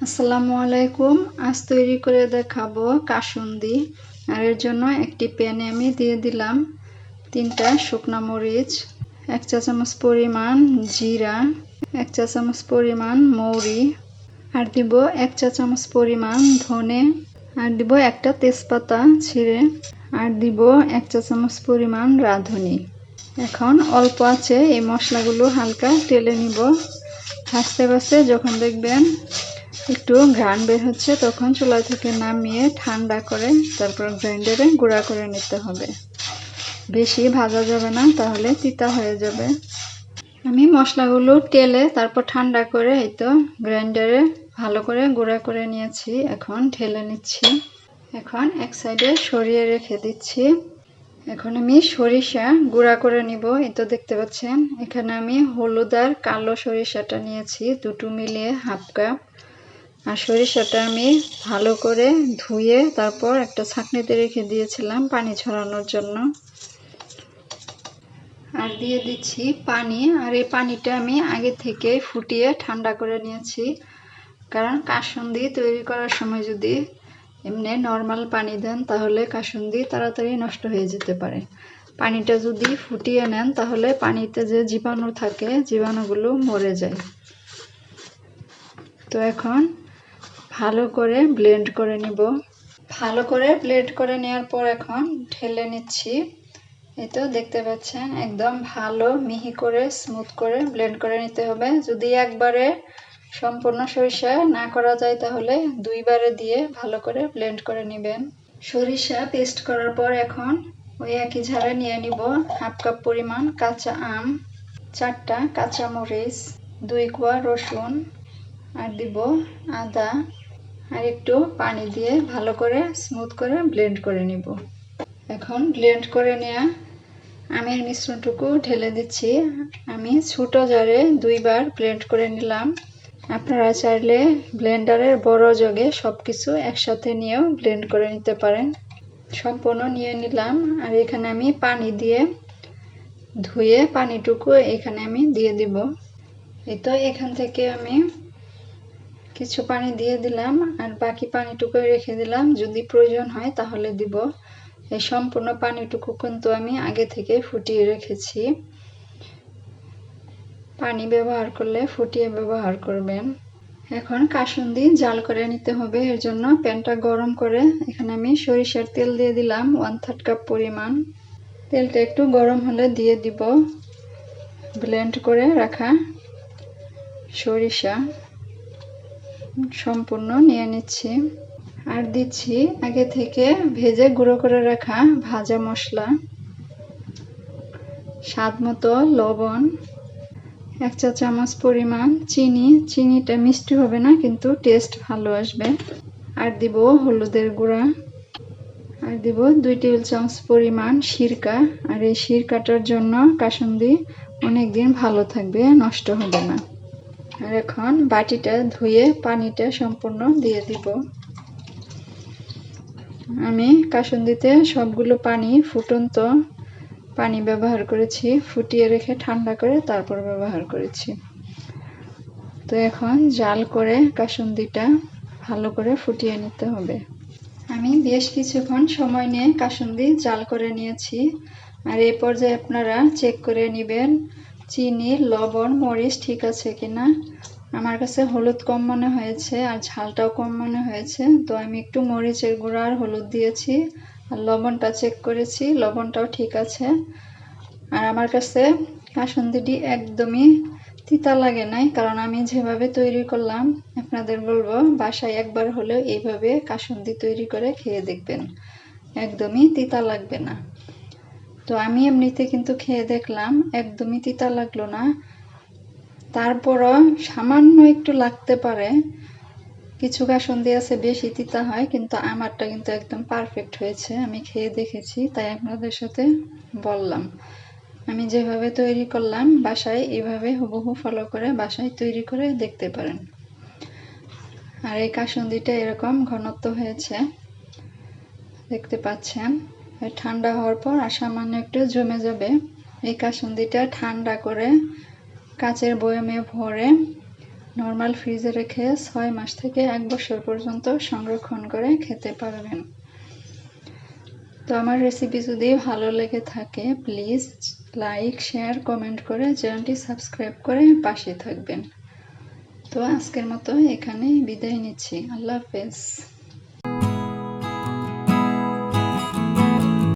আসসালামু আলাইকুম। আজ তৈরি করে দেখাবো কাসুন্দি। আর এর জন্য একটি প্যানে আমি দিয়ে দিলাম 3টা শুকনো মরিচ, 1 চা চামচ পরিমাণ জিরা, 1 চা চামচ পরিমাণ মৌরি, আর দিব 1 চা চামচ পরিমাণ ধনে, আর দিব একটা তেজপাতা ছিঁড়ে, আর দিব 1 চা চামচ পরিমাণ রাঁধুনি। এখন অল্প আছে এই মশলাগুলো হালকা টেলে নিব। আস্তে আস্তে যখন দেখবেন একটু ঘ্রাণ বের হচ্ছে তখন চুলা থেকে নামিয়ে ঠান্ডা করে তারপর গ্রাইন্ডারে গুঁড়া করে নিতে হবে। বেশি ভাজা যাবে না, তাহলে তিতা হয়ে যাবে। আমি মশলাগুলো টেলে তারপর ঠান্ডা করে এই তো গ্রাইন্ডারে ভালো করে গুঁড়া করে নিয়েছি। এখন ঢেলে নিচ্ছি। এখন এক সাইডে সরিয়ে রেখে দিচ্ছি। এখন আমি সরিষা গুঁড়া করে নিব। এই তো দেখতে পাচ্ছেন এখানে আমি হলুদ আর কালো সরিষাটা নিয়েছি, দুটো মিলিয়ে হাফ কাপ। আর সরিষাটা আমি ভালো করে ধুয়ে তারপর একটা ছাঁকনিতে রেখে দিয়েছিলাম পানি ছড়ানোর জন্য। আর দিয়ে দিচ্ছি পানি। আর এই পানিটা আমি আগে থেকে ফুটিয়ে ঠান্ডা করে নিয়েছি, কারণ কাসুন্দি তৈরি করার সময় যদি এমনি নর্মাল পানি দেন তাহলে কাসুন্দি তাড়াতাড়ি নষ্ট হয়ে যেতে পারে। পানিটা যদি ফুটিয়ে নেন তাহলে পানিতে যে জীবাণু থাকে জীবাণুগুলো মরে যায়। তো এখন ভালো করে ব্লেন্ড করে নিব। ভালো করে ব্লেন্ড করে নেওয়ার পর এখন ঢেলে নিচ্ছি। এই তো দেখতে পাচ্ছেন একদম ভালো মিহি করে স্মুথ করে ব্লেন্ড করে নিতে হবে। যদি একবারে সম্পূর্ণ সরিষা না করা যায় তাহলে দুইবারে দিয়ে ভালো করে ব্লেন্ড করে নেবেন। সরিষা পেস্ট করার পর এখন ওই একই ঝাড়ে নিয়ে নিব হাফ কাপ পরিমাণ কাঁচা আম, 4টা কাঁচা মরিচ, 2 কোয়া রসুন, আর দিব আদা, আর একটু পানি দিয়ে ভালো করে স্মুথ করে ব্লেন্ড করে নিব। এখন ব্লেন্ড করে নেওয়া আমের মিশ্রণটুকু ঢেলে দিচ্ছি। আমি ছোট জারে 2বার ব্লেন্ড করে নিলাম। আপনারা চাইলে ব্লেন্ডারের বড় জগে সবকিছু একসাথে নিয়েও ব্লেন্ড করে নিতে পারেন। সম্পূর্ণ নিয়ে নিলাম। আর এখানে আমি পানি দিয়ে ধুয়ে পানিটুকু এখানে আমি দিয়ে দিব। এই তো এখান থেকে আমি কিছু পানি দিয়ে দিলাম আর বাকি পানিটুকু রেখে দিলাম, যদি প্রয়োজন হয় তাহলে দিব। এই সম্পূর্ণ পানিটুকু কিন্তু আমি আগে থেকে ফুটিয়ে রেখেছি। পানি ব্যবহার করলে ফুটিয়ে ব্যবহার করবেন। এখন কাসুন্দি জাল করে নিতে হবে। এর জন্য প্যানটা গরম করে এখানে আমি সরিষার তেল দিয়ে দিলাম 1/3 কাপ পরিমাণ। তেলটা একটু গরম হলে দিয়ে দিব ব্লেন্ড করে রাখা সরিষা। সম্পূর্ণ নিয়ে নিচ্ছি। আর দিচ্ছি আগে থেকে ভেজে গুঁড়ো করে রাখা ভাজা মশলা, স্বাদ মতো লবণ, 1 চা চামচ পরিমাণ চিনি। চিনিটা মিষ্টি হবে না কিন্তু টেস্ট ভালো আসবে। আর দিব হলুদের গুঁড়া, আর দিব 2 টেবিল চামচ পরিমাণ সিরকা। আর এই সিরকাটার জন্য কাসুন্দি অনেকদিন ভালো থাকবে, নষ্ট হবে না। আর এখন বাটিটা ধুয়ে পানিটা সম্পূর্ণ দিয়ে দিব। আমি কাসুন্দিতে সবগুলো পানি ফুটন্ত পানি ব্যবহার করেছি, ফুটিয়ে রেখে ঠান্ডা করে তারপর ব্যবহার করেছি। তো এখন জাল করে কাসুন্দিটা ভালো করে ফুটিয়ে নিতে হবে। আমি বেশ কিছুক্ষণ সময় নিয়ে কাসুন্দি জাল করে নিয়েছি। আর এই পর্যায়ে আপনারা চেক করে নেবেন চিনি, লবণ, মরিচ ঠিক আছে কিনা। আমার কাছে হলুদ কম মনে হয়েছে আর ঝালটাও কম মনে হয়েছে, তো আমি একটু মরিচের গুঁড়া আর হলুদ দিয়েছি। আর লবণটা চেক করেছি, লবণটাও ঠিক আছে। আর আমার কাছে কাসুন্দিটি একদমই তিতা লাগে নাই, কারণ আমি যেভাবে তৈরি করলাম আপনাদের বলবো বাসায় একবার হলেও এইভাবে কাসুন্দি তৈরি করে খেয়ে দেখবেন, একদমই তিতা লাগবে না। তো আমি এমনিতে কিন্তু খেয়ে দেখলাম একদমই তিতা লাগলো না। তারপরও সামান্য একটু লাগতে পারে, কিছু কাসুন্দি আছে বেশি তিতা হয়, কিন্তু আমারটা কিন্তু একদম পারফেক্ট হয়েছে। আমি খেয়ে দেখেছি তাই আপনাদের সাথে বললাম। আমি যেভাবে তৈরি করলাম বাসায় এভাবে হুবহু ফলো করে বাসায় তৈরি করে দেখতে পারেন। আর এই কাসুন্দিটা এরকম ঘনত্ব হয়েছে দেখতে পাচ্ছেন। ঠান্ডা হওয়ার পর আর সামান্য একটু জমে যাবে। এই কাসুন্দিটা ঠান্ডা করে কাচের বয়ামে ভরে নর্মাল ফ্রিজে রেখে 6 মাস থেকে 1 বছর পর্যন্ত সংরক্ষণ করে খেতে পারবেন। তো আমার রেসিপি যদি ভালো লেগে থাকে প্লিজ লাইক, শেয়ার, কমেন্ট করে চ্যানেলটি সাবস্ক্রাইব করে পাশে থাকবেন। তো আজকের মতো এখানেই বিদায় নিচ্ছি। আল্লাহ হাফেজ।